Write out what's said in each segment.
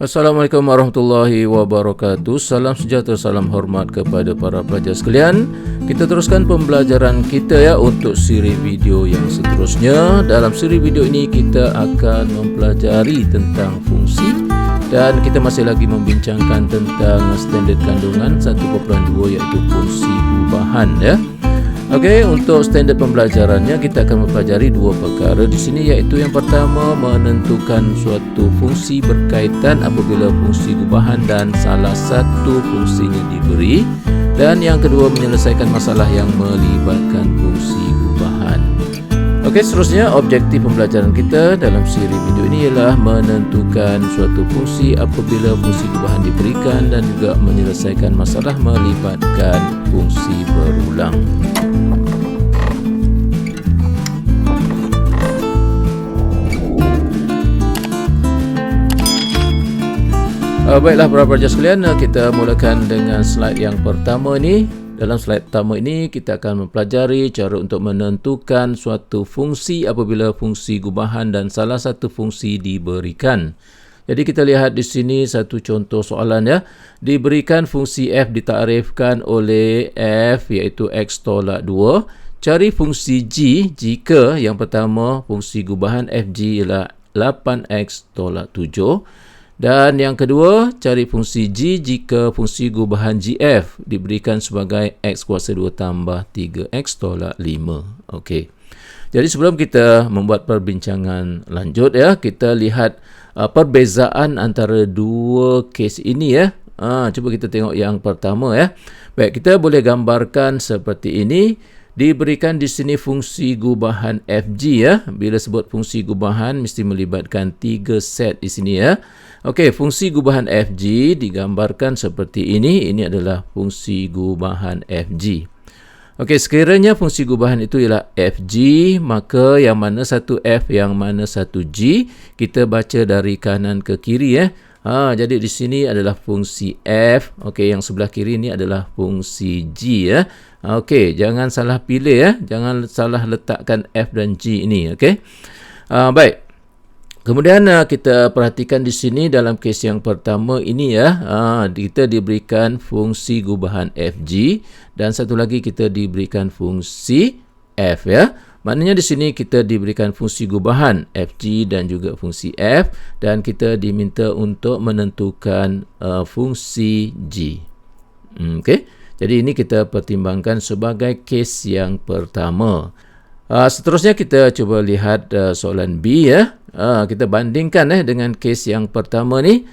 Assalamualaikum warahmatullahi wabarakatuh. Salam sejahtera, salam hormat kepada para pelajar sekalian. Kita teruskan pembelajaran kita ya untuk siri video yang seterusnya. Dalam siri video ini kita akan mempelajari tentang fungsi dan kita masih lagi membincangkan tentang standard kandungan 1.2 iaitu fungsi gubahan ya. Okey, untuk standard pembelajarannya kita akan mempelajari dua perkara di sini, iaitu yang pertama menentukan suatu fungsi berkaitan apabila fungsi gubahan dan salah satu fungsinya diberi, dan yang kedua menyelesaikan masalah yang melibatkan fungsi gubahan. Okey, seterusnya objektif pembelajaran kita dalam siri video ini ialah menentukan suatu fungsi apabila fungsi gubahan diberikan dan juga menyelesaikan masalah melibatkan fungsi berulang. Baiklah para pelajar sekalian, kita mulakan dengan slide yang pertama ni. Dalam slide pertama ini kita akan mempelajari cara untuk menentukan suatu fungsi apabila fungsi gubahan dan salah satu fungsi diberikan. Jadi kita lihat di sini satu contoh soalan ya. Diberikan fungsi f ditakrifkan oleh f iaitu x tolak 2. Cari fungsi g jika yang pertama fungsi gubahan fg ialah 8x tolak 7. Dan yang kedua, cari fungsi g jika fungsi gubahan gf diberikan sebagai x kuasa 2 tambah 3x tolak 5. Okey. Jadi sebelum kita membuat perbincangan lanjut ya, kita lihat perbezaan antara dua kes ini ya. Cuba kita tengok yang pertama ya. Baik, kita boleh gambarkan seperti ini. Diberikan di sini fungsi gubahan fg ya. Bila sebut fungsi gubahan mesti melibatkan 3 set di sini ya. Okey, fungsi gubahan fg digambarkan seperti ini. Ini adalah fungsi gubahan fg. Okey, sekiranya fungsi gubahan itu ialah fg, maka yang mana satu f, yang mana satu g, kita baca dari kanan ke kiri ya. Jadi di sini adalah fungsi f. Okey, yang sebelah kiri ini adalah fungsi g ya. Okey, jangan salah pilih ya. Jangan salah letakkan f dan g ini, okey. Baik. Kemudian kita perhatikan di sini dalam kes yang pertama ini ya, kita diberikan fungsi gubahan fg dan satu lagi kita diberikan fungsi f ya. Maknanya di sini kita diberikan fungsi gubahan fg dan juga fungsi f dan kita diminta untuk menentukan fungsi g. Okey. Jadi ini kita pertimbangkan sebagai kes yang pertama. Seterusnya kita cuba lihat soalan B ya. Kita bandingkan dengan kes yang pertama ni.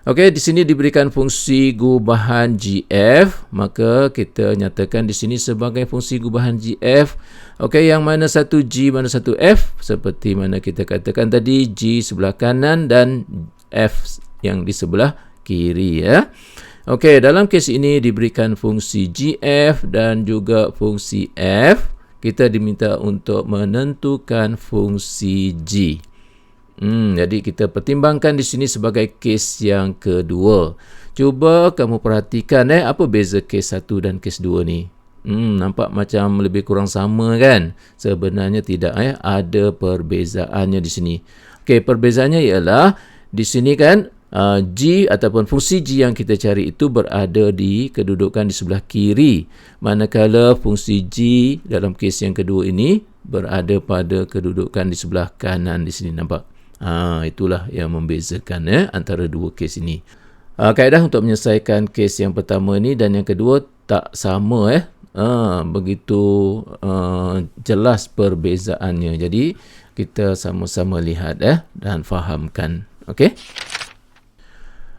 Okey, di sini diberikan fungsi gubahan gf, maka kita nyatakan di sini sebagai fungsi gubahan gf. Okey, yang mana satu g, mana satu f, seperti mana kita katakan tadi, g sebelah kanan dan f yang di sebelah kiri ya. Okey, dalam kes ini diberikan fungsi gf dan juga fungsi f. Kita diminta untuk menentukan fungsi g. Jadi kita pertimbangkan di sini sebagai kes yang kedua. Cuba kamu perhatikan apa beza kes 1 dan kes 2 ni. Nampak macam lebih kurang sama kan? Sebenarnya tidak ada perbezaannya di sini. Okey, perbezaannya ialah di sini kan g ataupun fungsi g yang kita cari itu berada di kedudukan di sebelah kiri, manakala fungsi g dalam kes yang kedua ini berada pada kedudukan di sebelah kanan di sini, nampak? Itulah yang membezakan antara dua kes ini. Kaedah untuk menyelesaikan kes yang pertama ini dan yang kedua tak sama begitu jelas perbezaannya. Jadi kita sama-sama lihat dan fahamkan. Okey.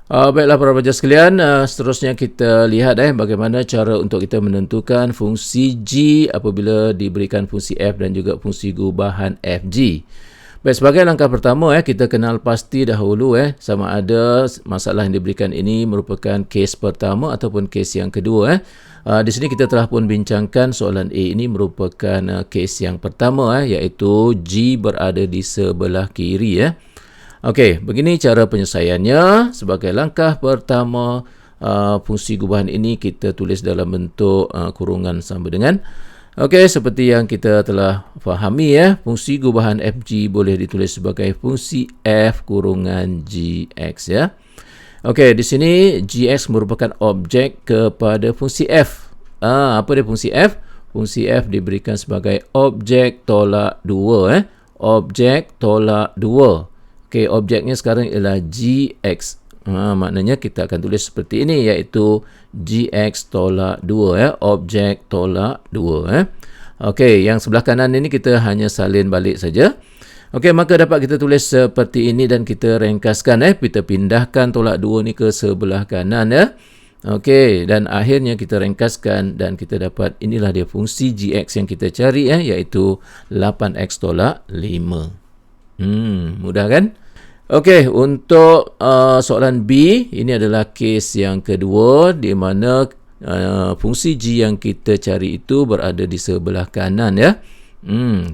Baiklah para pelajar sekalian, seterusnya kita lihat bagaimana cara untuk kita menentukan fungsi g apabila diberikan fungsi f dan juga fungsi gubahan fg. Baik, sebagai langkah pertama kita kenal pasti dahulu sama ada masalah yang diberikan ini merupakan kes pertama ataupun kes yang kedua. Di sini kita telah pun bincangkan soalan A ini merupakan kes yang pertama iaitu g berada di sebelah kiri ya. Okey, begini cara penyelesaiannya. Sebagai langkah pertama, fungsi gubahan ini kita tulis dalam bentuk kurungan sama dengan. Okey, seperti yang kita telah fahami fungsi gubahan fg boleh ditulis sebagai fungsi f kurungan gx ya. Okey, di sini gx merupakan objek kepada fungsi f. Apa dia fungsi f? Fungsi f diberikan sebagai objek tolak 2. Objek tolak 2. Okey, objeknya sekarang ialah gx. Maknanya kita akan tulis seperti ini, iaitu gx tolak 2. Objek tolak 2. Okey, yang sebelah kanan ini kita hanya salin balik saja. Okey, maka dapat kita tulis seperti ini dan kita ringkaskan. Kita pindahkan tolak 2 ni ke sebelah kanan. Okey, dan akhirnya kita ringkaskan dan kita dapat inilah dia fungsi gx yang kita cari, iaitu 8x tolak 5. Mudah kan? Okey, untuk soalan B, ini adalah kes yang kedua di mana fungsi g yang kita cari itu berada di sebelah kanan.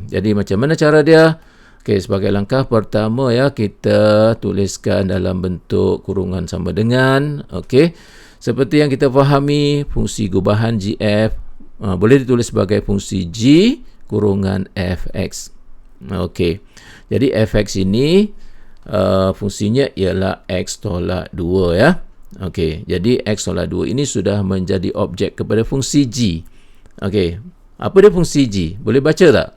Jadi macam mana cara dia? Okey, sebagai langkah pertama kita tuliskan dalam bentuk kurungan sama dengan. Okey, seperti yang kita fahami, fungsi gubahan gf boleh ditulis sebagai fungsi g kurungan fx. Okey, jadi fx ini fungsinya ialah x tolak 2. Okey, jadi x tolak 2 ini sudah menjadi objek kepada fungsi g. Okey, apa dia fungsi g? Boleh baca tak?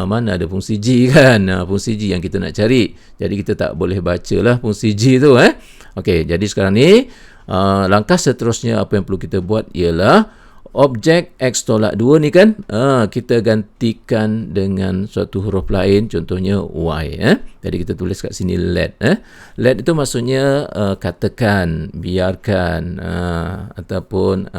Mana ada fungsi g kan? Fungsi g yang kita nak cari. Jadi kita tak boleh bacalah fungsi g tu. Okey, jadi sekarang ni langkah seterusnya apa yang perlu kita buat ialah objek x tolak 2 ni kan, kita gantikan dengan suatu huruf lain, contohnya y. Jadi kita tulis kat sini let. Let itu maksudnya katakan, biarkan, ataupun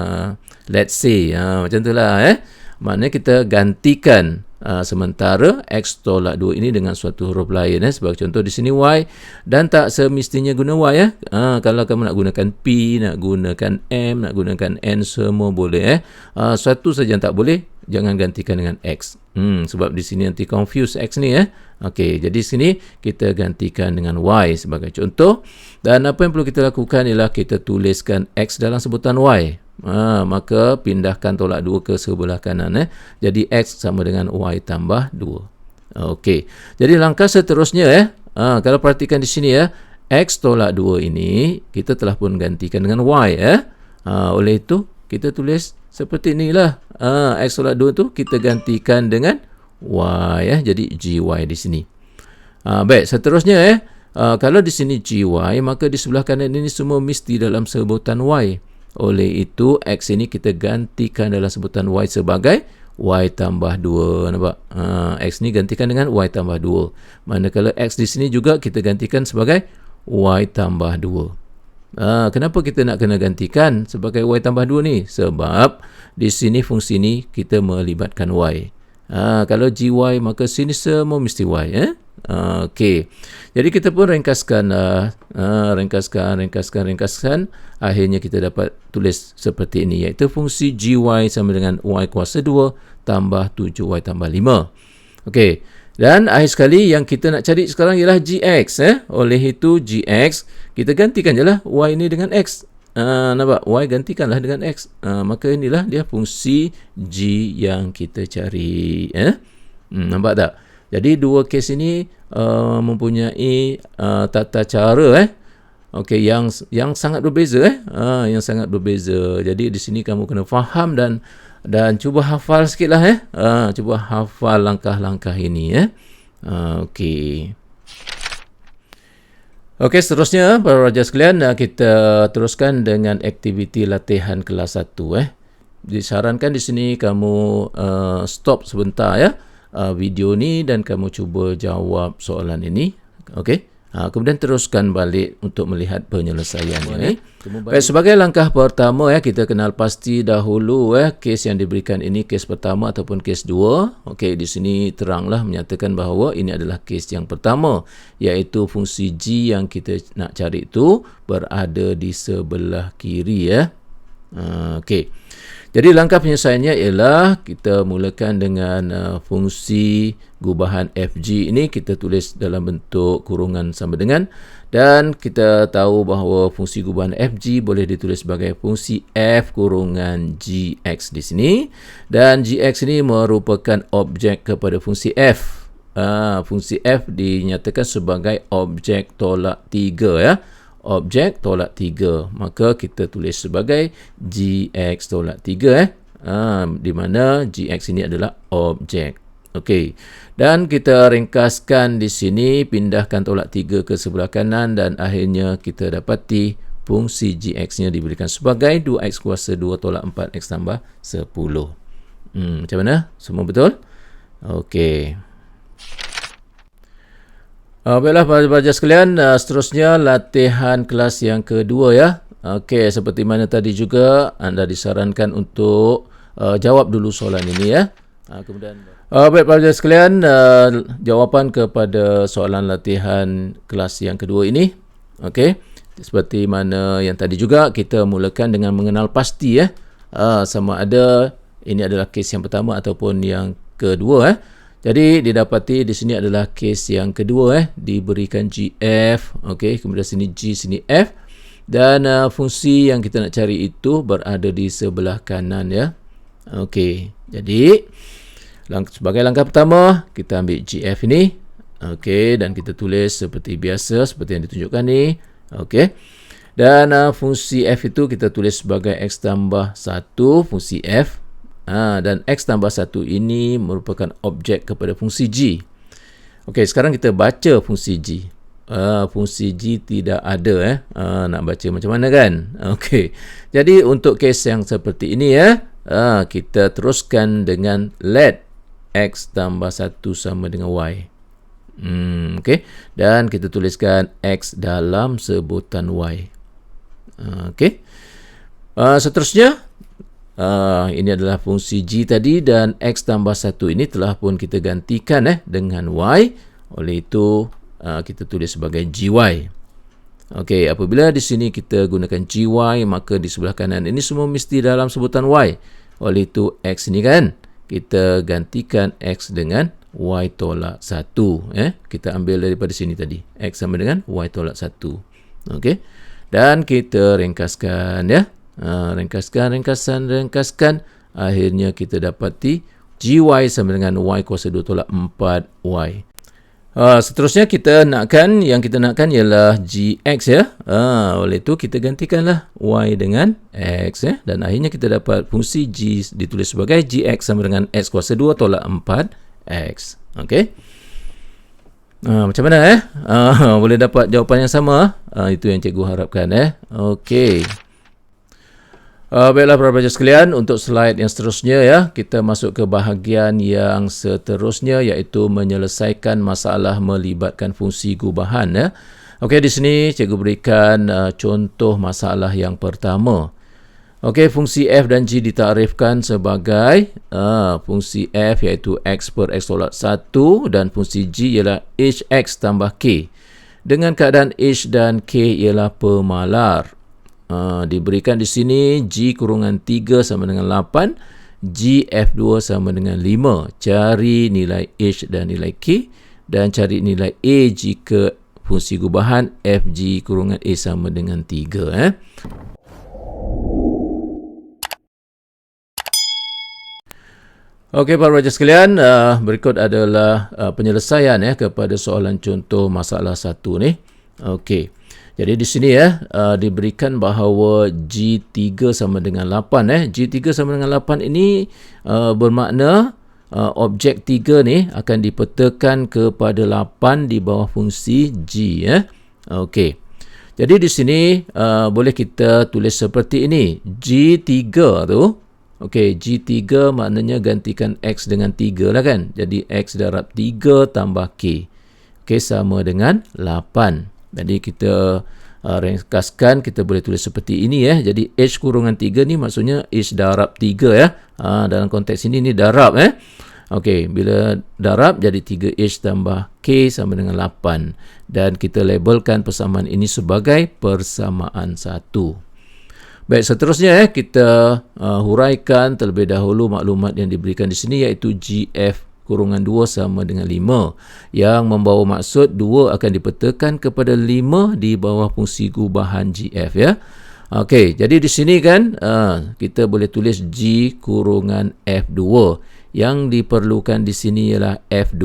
let's say, macam itulah. Maknanya kita gantikan sementara x tolak 2 ini dengan suatu huruf lain. Sebagai contoh di sini y, dan tak semestinya guna y. Kalau kamu nak gunakan p, nak gunakan m, nak gunakan n, semua boleh. Satu saja yang tak boleh, jangan gantikan dengan x. Sebab di sini nanti confuse x ni. Okey, jadi sini kita gantikan dengan y sebagai contoh. Dan apa yang perlu kita lakukan ialah kita tuliskan x dalam sebutan y. Maka pindahkan tolak 2 ke sebelah kanan. Jadi x sama dengan y tambah 2. Okey, jadi langkah seterusnya kalau perhatikan di sini x tolak 2 ini kita telah pun gantikan dengan y. Oleh itu kita tulis seperti inilah. X tolak 2 tu kita gantikan dengan y. Jadi gy di sini. Baik, seterusnya kalau di sini gy, maka di sebelah kanan ini semua mesti dalam sebutan y. Oleh itu x ini kita gantikan dalam sebutan y sebagai y tambah 2. Nampak? X ni gantikan dengan y tambah 2. Manakala x di sini juga kita gantikan sebagai y tambah 2. Kenapa kita nak kena gantikan sebagai y tambah 2 ni? Sebab di sini fungsi ni kita melibatkan y. Kalau gy maka sini semua mesti y. Okey, jadi kita pun ringkaskan. Akhirnya kita dapat tulis seperti ini, iaitu fungsi gy sama dengan y kuasa 2 tambah 7y tambah 5. Okey, dan akhir sekali yang kita nak cari sekarang ialah gx. Oleh itu gx kita gantikan je lah y ini dengan x. Nampak? Y gantikanlah dengan x. Maka inilah dia fungsi g yang kita cari. Nampak tak? Jadi dua kes ini mempunyai tata cara okey yang sangat berbeza. Yang sangat berbeza. Jadi di sini kamu kena faham dan cuba hafal sikitlah. Cuba hafal langkah-langkah ini. Okey. Okey, seterusnya para pelajar sekalian, kita teruskan dengan aktiviti latihan kelas 1. Disarankan di sini kamu stop sebentar video ni dan kamu cuba jawab soalan ini. Okey. Kemudian teruskan balik untuk melihat penyelesaiannya. Baik, sebagai langkah pertama kita kenal pasti dahulu kes yang diberikan ini kes pertama ataupun kes 2. Okey, di sini teranglah menyatakan bahawa ini adalah kes yang pertama, iaitu fungsi g yang kita nak cari itu berada di sebelah kiri. Okey. Jadi langkah penyelesaiannya ialah kita mulakan dengan fungsi gubahan fg ini kita tulis dalam bentuk kurungan sama dengan, dan kita tahu bahawa fungsi gubahan fg boleh ditulis sebagai fungsi f kurungan gx di sini, dan gx ini merupakan objek kepada fungsi f. Fungsi f dinyatakan sebagai objek tolak 3 objek tolak 3. Maka kita tulis sebagai gx tolak 3 di mana gx ini adalah objek. Okey. Dan kita ringkaskan di sini, pindahkan tolak 3 ke sebelah kanan dan akhirnya kita dapati fungsi gx-nya diberikan sebagai 2x kuasa 2 tolak 4x tambah 10. Macam mana? Semua betul? Okey. Baiklah para pelajar sekalian, seterusnya latihan kelas yang kedua ya. Okey, seperti mana tadi juga anda disarankan untuk jawab dulu soalan ini ya. Kemudian baik pelajar sekalian, jawapan kepada soalan latihan kelas yang kedua ini. Okey, seperti mana yang tadi juga, kita mulakan dengan mengenal pasti ya. Sama ada ini adalah kes yang pertama ataupun yang kedua. Jadi didapati di sini adalah kes yang kedua diberikan GF, okey, kemudian sini G, sini F, dan fungsi yang kita nak cari itu berada di sebelah kanan ya. Okey, jadi sebagai langkah pertama kita ambil GF ini, okey, dan kita tulis seperti biasa seperti yang ditunjukkan ni, okey. Dan fungsi F itu kita tulis sebagai x tambah 1 fungsi F. Dan x tambah 1 ini merupakan objek kepada fungsi G. Okey, sekarang kita baca fungsi G. Fungsi G tidak ada nak baca macam mana kan? Okey. Jadi untuk kes yang seperti ini kita teruskan dengan let x tambah 1 sama dengan y. Okey. Dan kita tuliskan x dalam sebutan y. Okey. Seterusnya ini adalah fungsi G tadi, dan x tambah 1 ini telah pun kita gantikan dengan y. Oleh itu kita tulis sebagai gy. Okey, apabila di sini kita gunakan gy, maka di sebelah kanan ini semua mesti dalam sebutan y. Oleh itu x ini kan kita gantikan x dengan y tolak 1. Kita ambil daripada sini tadi, x sama dengan y tolak 1. Okey, dan kita ringkaskan ya. Ringkaskan. Akhirnya kita dapati gy sama dengan y kuasa 2 tolak 4y. Seterusnya yang kita nakkan ialah gx ya. Oleh itu kita gantikanlah y dengan x dan akhirnya kita dapat fungsi g ditulis sebagai gx sama dengan x kuasa 2 tolak 4x. Okey. Macam mana boleh dapat jawapan yang sama? Itu yang cikgu harapkan Okey. Baiklah para pelajar sekalian, untuk slide yang seterusnya ya, kita masuk ke bahagian yang seterusnya, iaitu menyelesaikan masalah melibatkan fungsi gubahan ya. Okey, di sini cikgu berikan contoh masalah yang pertama. Okey, fungsi f dan g ditakrifkan sebagai fungsi f iaitu x per x tolak 1 dan fungsi g ialah hx tambah k. Dengan keadaan h dan k ialah pemalar. Diberikan di sini G kurungan 3 sama dengan 8, G F2 sama dengan 5. Cari nilai H dan nilai K dan cari nilai A jika fungsi gubahan FG kurungan A sama dengan 3. Okey para pelajar sekalian, berikut adalah penyelesaian kepada soalan contoh masalah 1 ni. Okey. Jadi di sini diberikan bahawa G3 sama dengan 8 G3 sama dengan 8 ini bermakna objek 3 ni akan dipetakan kepada 8 di bawah fungsi G Okey. Jadi di sini boleh kita tulis seperti ini. G3 tu, okey, G3 maknanya gantikan X dengan 3 lah kan. Jadi X darab 3 tambah K. Okey, sama dengan 8. Jadi kita ringkaskan, kita boleh tulis seperti ini Jadi H kurungan 3 ni maksudnya H darab 3 dalam konteks ini ni darab Okey, bila darab jadi 3H tambah K sama dengan 8. Dan kita labelkan persamaan ini sebagai persamaan 1. Baik, seterusnya kita huraikan terlebih dahulu maklumat yang diberikan di sini, iaitu GF kurungan 2 sama dengan 5, yang membawa maksud 2 akan dipetakan kepada 5 di bawah fungsi gubahan GF Okey, jadi di sini kan kita boleh tulis G kurungan F2. Yang diperlukan di sini ialah F2.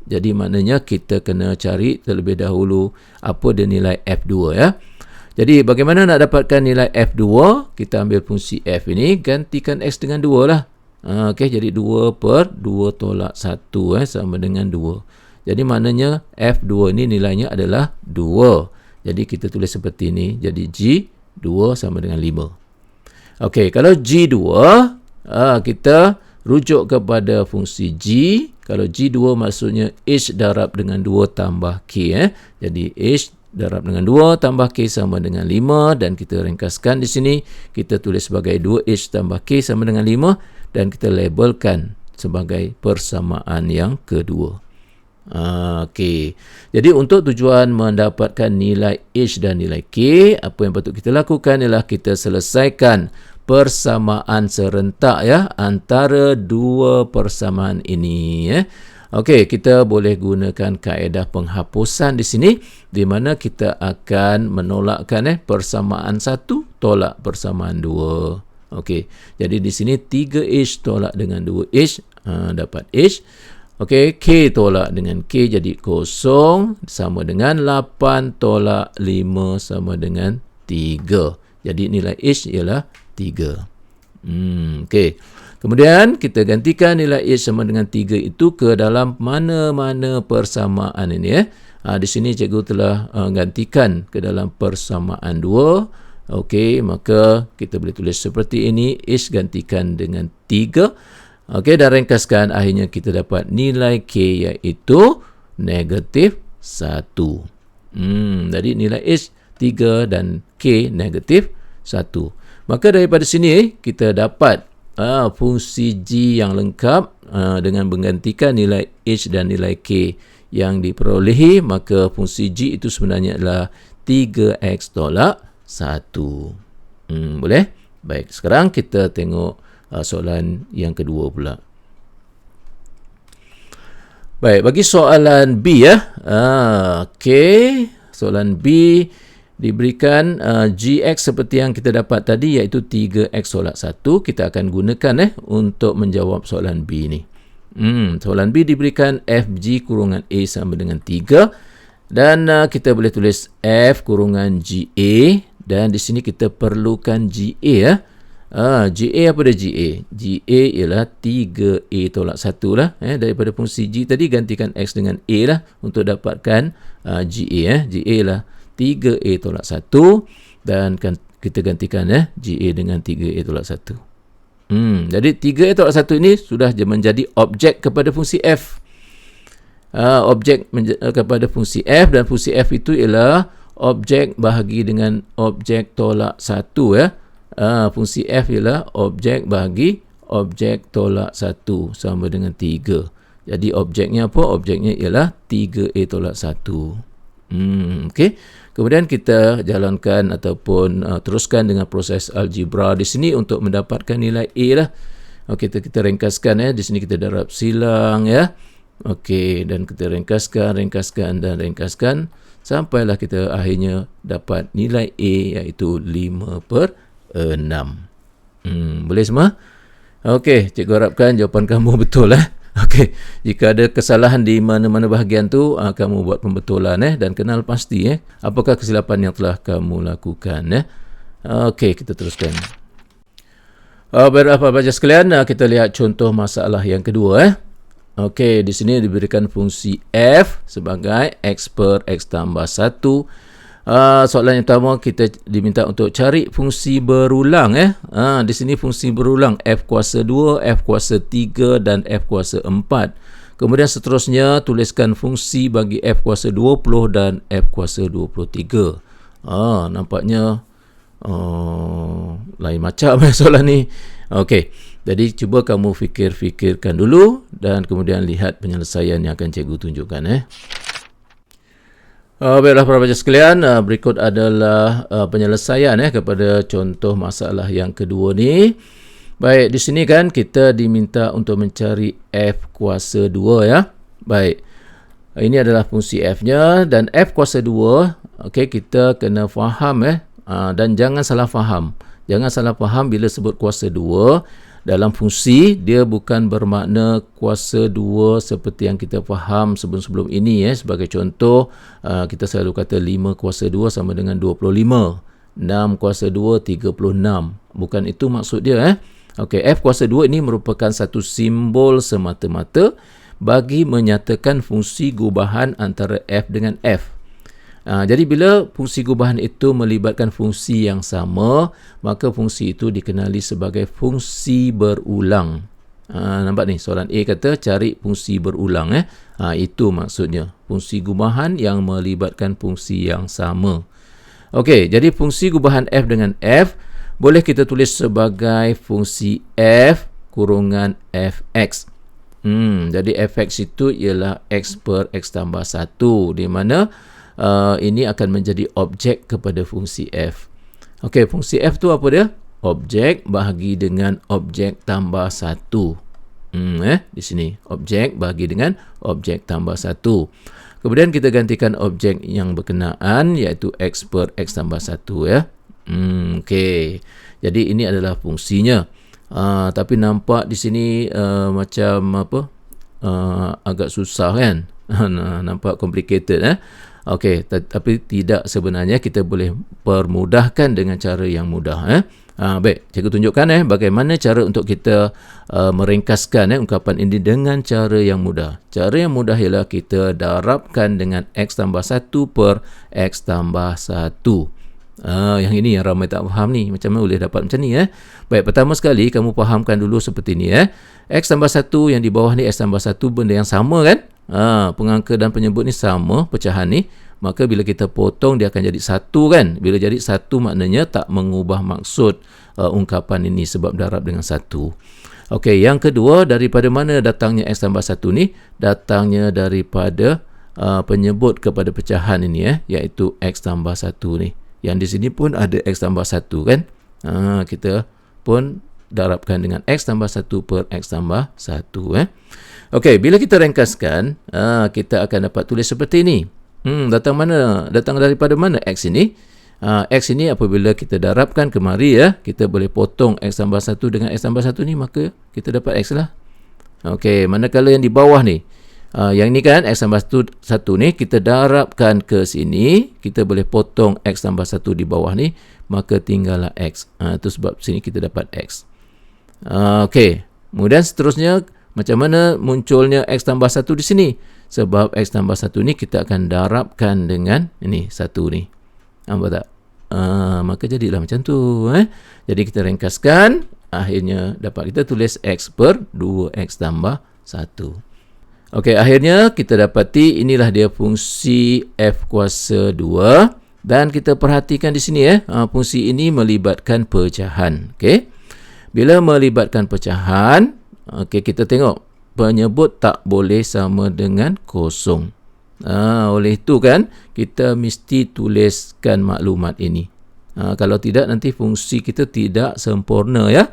Jadi maknanya kita kena cari terlebih dahulu apa dia nilai F2 Jadi bagaimana nak dapatkan nilai F2? Kita ambil fungsi F ini, gantikan X dengan 2 lah. Okey, jadi 2 per 2 tolak 1 sama dengan 2. Jadi maknanya F2 ini nilainya adalah 2. Jadi kita tulis seperti ini. Jadi G2 sama dengan 5. Okey, kalau G2, kita rujuk kepada fungsi G. Kalau G2 maksudnya H darab dengan 2 tambah K. Jadi H darab dengan 2 tambah K sama dengan 5, dan kita ringkaskan di sini. Kita tulis sebagai 2H tambah K sama dengan 5, dan kita labelkan sebagai persamaan yang kedua. Okey. Jadi untuk tujuan mendapatkan nilai H dan nilai K, apa yang patut kita lakukan ialah kita selesaikan persamaan serentak antara dua persamaan ini. Okey, kita boleh gunakan kaedah penghapusan di sini, di mana kita akan menolakkan persamaan 1 tolak persamaan 2. Okey, jadi di sini 3H tolak dengan 2H, dapat H. Okey, K tolak dengan K jadi 0, sama dengan 8 tolak 5 sama dengan 3. Jadi nilai H ialah 3. Okey. Kemudian kita gantikan nilai H sama dengan 3 itu ke dalam mana-mana persamaan ini. Di sini cikgu telah gantikan ke dalam persamaan 2. Okey, maka kita boleh tulis seperti ini. H gantikan dengan 3. Okey, dan ringkaskan, akhirnya kita dapat nilai K iaitu negatif 1. Jadi nilai H 3 dan K negatif 1. Maka daripada sini kita dapat fungsi G yang lengkap dengan menggantikan nilai H dan nilai K yang diperolehi. Maka fungsi G itu sebenarnya adalah 3X tolak 1. Boleh? Baik, sekarang kita tengok soalan yang kedua pula. Baik, bagi soalan B okey, soalan B diberikan Gx seperti yang kita dapat tadi, iaitu 3X tolak 1. Kita akan gunakan untuk menjawab soalan B ni. Soalan B diberikan FG kurungan A sama dengan 3, dan kita boleh tulis F kurungan GA, dan di sini kita perlukan GA. GA apa dia GA? GA ialah 3A tolak 1 lah. Daripada fungsi G tadi, gantikan X dengan A lah untuk dapatkan GA. GA ialah 3A tolak 1, dan kita gantikan GA dengan 3A tolak 1. Jadi 3A tolak 1 ini sudah menjadi objek kepada fungsi F. Objek kepada fungsi F, dan fungsi F itu ialah objek bahagi dengan objek tolak 1. Fungsi F ialah objek bahagi objek tolak 1 sama dengan 3. Jadi objeknya apa? Objeknya ialah 3A tolak 1. Okey. Kemudian kita jalankan ataupun teruskan dengan proses algebra di sini untuk mendapatkan nilai A lah. Okey, kita ringkaskan di sini kita darab silang Okey, dan kita ringkaskan dan ringkaskan sampailah kita akhirnya dapat nilai A iaitu 5/6. Boleh semua? Okey, cikgu harapkan jawapan kamu betul Okey, jika ada kesalahan di mana-mana bahagian tu, kamu buat pembetulan dan kenal pasti apakah kesilapan yang telah kamu lakukan Okey, kita teruskan. Baiklah pelajar sekalian, kita lihat contoh masalah yang kedua Okey, di sini diberikan fungsi F sebagai X per X tambah 1. Soalan yang pertama, kita diminta untuk cari fungsi berulang di sini fungsi berulang F kuasa 2, F kuasa 3 dan F kuasa 4. Kemudian seterusnya tuliskan fungsi bagi F kuasa 20 dan F kuasa 23. Nampaknya lain macam soalan ni. Okey, jadi cuba kamu fikirkan dulu, dan kemudian lihat penyelesaian yang akan cikgu tunjukkan Baiklah para pelajar sekalian, berikut adalah penyelesaian kepada contoh masalah yang kedua ni. Baik, di sini kan kita diminta untuk mencari F kuasa 2 Baik, ini adalah fungsi F-nya, dan F kuasa 2, okey, kita kena faham dan jangan salah faham. Jangan salah faham bila sebut kuasa 2. Dalam fungsi, dia bukan bermakna kuasa 2 seperti yang kita faham sebelum-sebelum ini. Sebagai contoh, kita selalu kata 5 kuasa 2 sama dengan 25. 6 kuasa 2, 36. Bukan itu maksud dia. Okey, F kuasa 2 ini merupakan satu simbol semata-mata bagi menyatakan fungsi gubahan antara F dengan F. Jadi bila fungsi gubahan itu melibatkan fungsi yang sama, maka fungsi itu dikenali sebagai fungsi berulang. Nampak ni, soalan A kata cari fungsi berulang. Itu maksudnya, fungsi gubahan yang melibatkan fungsi yang sama. Okey, jadi fungsi gubahan F dengan F boleh kita tulis sebagai fungsi F kurungan Fx. Jadi Fx itu ialah X per X tambah 1, di mana ini akan menjadi objek kepada fungsi F. Okey, fungsi F tu apa dia? Objek bahagi dengan objek tambah 1. Di sini, objek bahagi dengan objek tambah 1. Kemudian kita gantikan objek yang berkenaan, iaitu X per X tambah 1. Okey. Jadi ini adalah fungsinya. Tapi nampak di sini macam apa? Agak susah kan? Nampak complicated. Okey, tapi tidak, sebenarnya kita boleh permudahkan dengan cara yang mudah. Baik, cikgu tunjukkan bagaimana cara untuk kita meringkaskan ungkapan ini dengan cara yang mudah. Cara yang mudah ialah kita darabkan dengan X tambah 1 per X tambah 1. Yang ini yang ramai tak faham ni. Macam mana boleh dapat macam ni? Baik, pertama sekali kamu fahamkan dulu seperti ni. X tambah 1 yang di bawah ni, X tambah 1 benda yang sama kan? Pengangka dan penyebut ni sama, pecahan ni. Maka bila kita potong, dia akan jadi 1 kan? Bila jadi 1 maknanya tak mengubah maksud ungkapan ini sebab darab dengan 1. Okey, yang kedua, daripada mana datangnya X tambah 1 ni? Datangnya daripada penyebut kepada pecahan ini, iaitu X tambah 1 ni. Yang di sini pun ada X tambah 1 kan? Kita pun darabkan dengan X tambah 1 per X tambah 1. Okey, bila kita ringkaskan, kita akan dapat tulis seperti ini. Datang mana? Datang daripada mana X ini? X ini apabila kita darabkan kemari, kita boleh potong X tambah 1 dengan X tambah 1 ni, maka kita dapat X lah. Okey, manakala yang di bawah ni, yang ni kan X tambah 1 ni, kita darabkan ke sini, kita boleh potong X tambah 1 di bawah ni, maka tinggallah X. Itu sebab sini kita dapat X. Okey, kemudian seterusnya, macam mana munculnya X tambah 1 di sini? Sebab X tambah 1 ni kita akan darabkan dengan ini, 1 ni. Nampak tak? Maka jadilah macam tu. Jadi kita ringkaskan, akhirnya dapat kita tulis X per 2X tambah 1. Okey, akhirnya kita dapati inilah dia fungsi F kuasa 2. Dan kita perhatikan di sini, fungsi ini melibatkan pecahan. Okey. Bila melibatkan pecahan, kita tengok penyebut tak boleh sama dengan kosong. Oleh itu kan, kita mesti tuliskan maklumat ini. Kalau tidak, nanti fungsi kita tidak sempurna ya.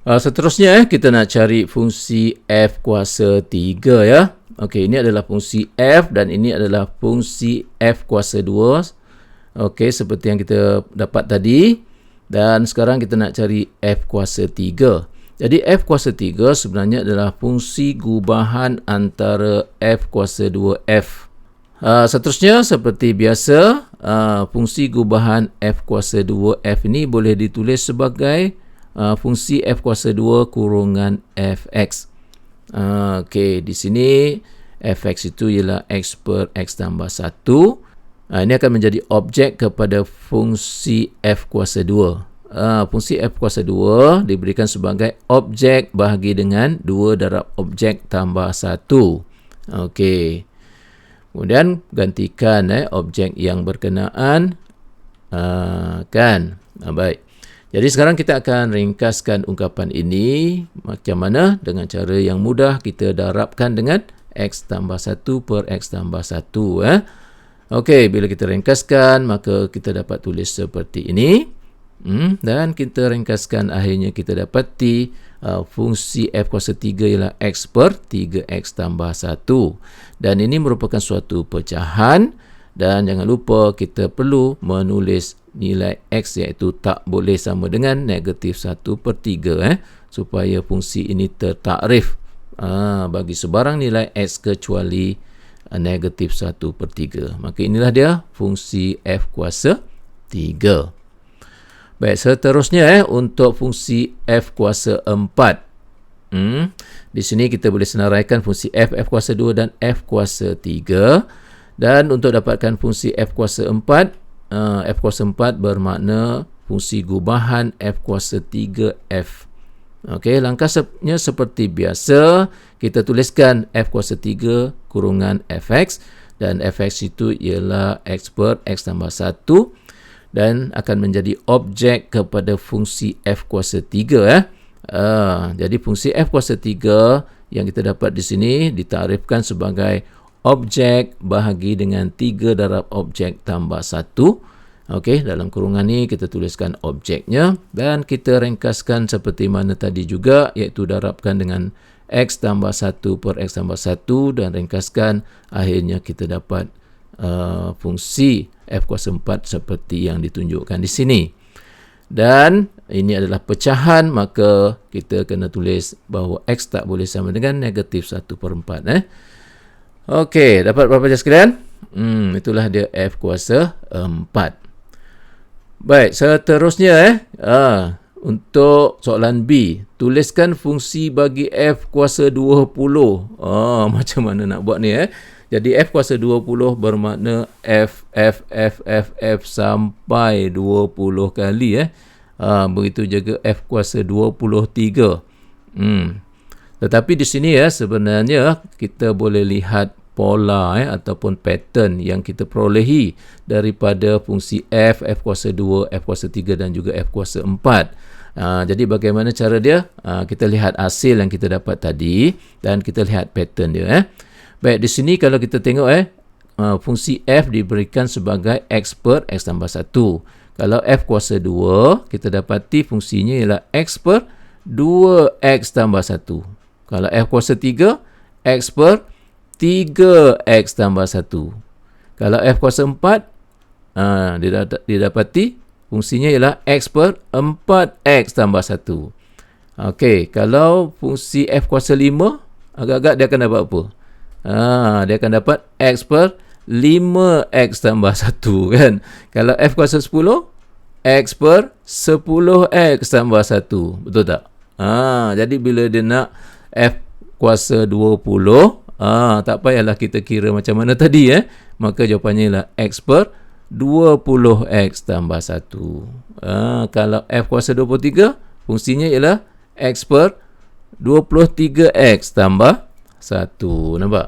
Seterusnya kita nak cari fungsi F kuasa 3 ya. Okey, ini adalah fungsi F dan ini adalah fungsi F kuasa 2. Okey, seperti yang kita dapat tadi. Dan sekarang kita nak cari F kuasa 3. Jadi F kuasa 3 sebenarnya adalah fungsi gubahan antara F kuasa 2F. Seterusnya seperti biasa, fungsi gubahan F kuasa 2F ini boleh ditulis sebagai fungsi F kuasa 2 kurungan Fx. Okey, di sini Fx itu ialah X per X tambah 1. Ini akan menjadi objek kepada fungsi F kuasa 2. Fungsi F kuasa 2 diberikan sebagai objek bahagi dengan 2 darab objek tambah 1. Okey. Kemudian gantikan objek yang berkenaan. Baik. Jadi sekarang kita akan ringkaskan ungkapan ini. Macam mana? Dengan cara yang mudah, kita darabkan dengan X tambah 1 per X tambah 1. Okey, bila kita ringkaskan, maka kita dapat tulis seperti ini. Dan kita ringkaskan, akhirnya kita dapati fungsi F kuasa 3 ialah X per 3X tambah 1. Dan ini merupakan suatu pecahan Dan jangan lupa kita perlu menulis nilai X iaitu tak boleh sama dengan negatif 1/3 supaya fungsi ini tertakrif bagi sebarang nilai X kecuali negatif 1/3. Maka inilah dia fungsi F kuasa 3. Baik, seterusnya untuk fungsi F kuasa 4. Di sini kita boleh senaraikan fungsi F kuasa 2 dan F kuasa 3. Dan untuk dapatkan fungsi F kuasa 4, F kuasa 4 bermakna fungsi gubahan F kuasa 3F. Okey, langkahnya seperti biasa, kita tuliskan F kuasa 3 kurungan Fx, dan Fx itu ialah X per X tambah 1 dan akan menjadi objek kepada fungsi F kuasa 3. Jadi fungsi F kuasa 3 yang kita dapat di sini ditakrifkan sebagai objek bahagi dengan 3 darab objek tambah 1. Okey, dalam kurungan ni kita tuliskan objeknya dan kita ringkaskan seperti mana tadi juga, iaitu darabkan dengan X tambah 1 per X tambah 1 dan ringkaskan, akhirnya kita dapat fungsi F kuasa 4 seperti yang ditunjukkan di sini. Dan ini adalah pecahan, maka kita kena tulis bahawa X tak boleh sama dengan negatif 1/4. Okey, dapat berapa je sekalian? Itulah dia F kuasa 4. Baik, seterusnya untuk soalan B, tuliskan fungsi bagi F kuasa 20. Macam mana nak buat ni? Jadi F kuasa 20 bermakna F sampai 20 kali. Begitu juga F kuasa 23. Tetapi di sini sebenarnya kita boleh lihat pola ataupun pattern yang kita perolehi daripada fungsi F kuasa 2, F kuasa 3 dan juga F kuasa 4. Jadi bagaimana cara dia? Kita lihat hasil yang kita dapat tadi dan kita lihat pattern dia. Baik, di sini kalau kita tengok fungsi F diberikan sebagai X per X tambah 1. Kalau F kuasa 2, kita dapati fungsinya ialah X per 2X tambah 1. Kalau F kuasa 3, X per 3X tambah 1. Kalau F kuasa 4, didapati fungsinya ialah X per 4X tambah 1. Okey, kalau fungsi F kuasa 5, agak-agak dia akan dapat apa? Dia akan dapat X per 5X tambah 1 kan. Kalau F kuasa 10, X per 10X tambah 1. Betul tak? Jadi bila dia nak F kuasa 20, tak payahlah kita kira macam mana tadi. Maka jawapannya ialah X per 20X tambah 1. Kalau F kuasa 23, fungsinya ialah X per 23X tambah 1. Nampak?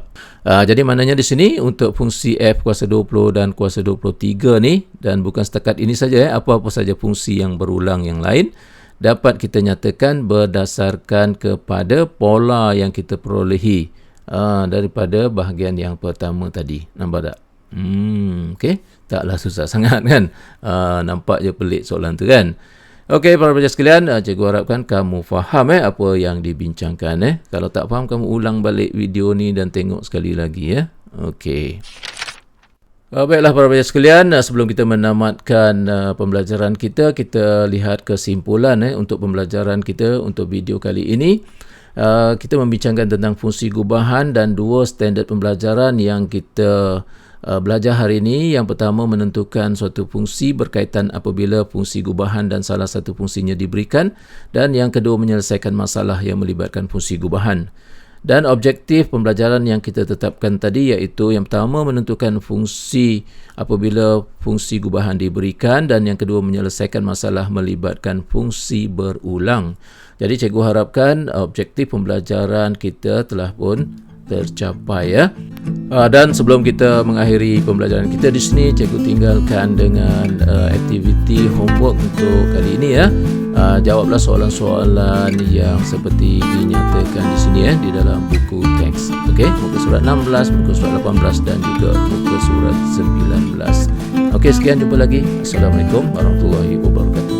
Jadi maknanya di sini untuk fungsi F kuasa 20 dan kuasa 23 ni, dan bukan setakat ini saja, apa-apa saja fungsi yang berulang yang lain dapat kita nyatakan berdasarkan kepada pola yang kita perolehi daripada bahagian yang pertama tadi. Nampak tak? Okey, taklah susah sangat kan? Nampak je pelik soalan tu kan? Okey, para pelajar sekalian, cikgu harapkan kamu faham apa yang dibincangkan. Kalau tak faham, kamu ulang balik video ni dan tengok sekali lagi. Okey. Baiklah para pelajar sekalian, sebelum kita menamatkan pembelajaran kita, kita lihat kesimpulan untuk pembelajaran kita untuk video kali ini. Kita membincangkan tentang fungsi gubahan dan dua standard pembelajaran yang kita belajar hari ini. Yang pertama, menentukan suatu fungsi berkaitan apabila fungsi gubahan dan salah satu fungsinya diberikan, dan yang kedua, menyelesaikan masalah yang melibatkan fungsi gubahan. Dan objektif pembelajaran yang kita tetapkan tadi iaitu yang pertama, menentukan fungsi apabila fungsi gubahan diberikan, dan yang kedua, menyelesaikan masalah melibatkan fungsi berulang. Jadi cikgu harapkan objektif pembelajaran kita telah pun tercapai. Dan sebelum kita mengakhiri pembelajaran kita di sini, cikgu tinggalkan dengan aktiviti homework untuk kali ini. Jawablah soalan-soalan yang seperti dinyatakan di sini di dalam buku teks. Okey, muka surat 16, muka surat 18 dan juga muka surat 19. Okey, sekian, jumpa lagi. Assalamualaikum warahmatullahi wabarakatuh.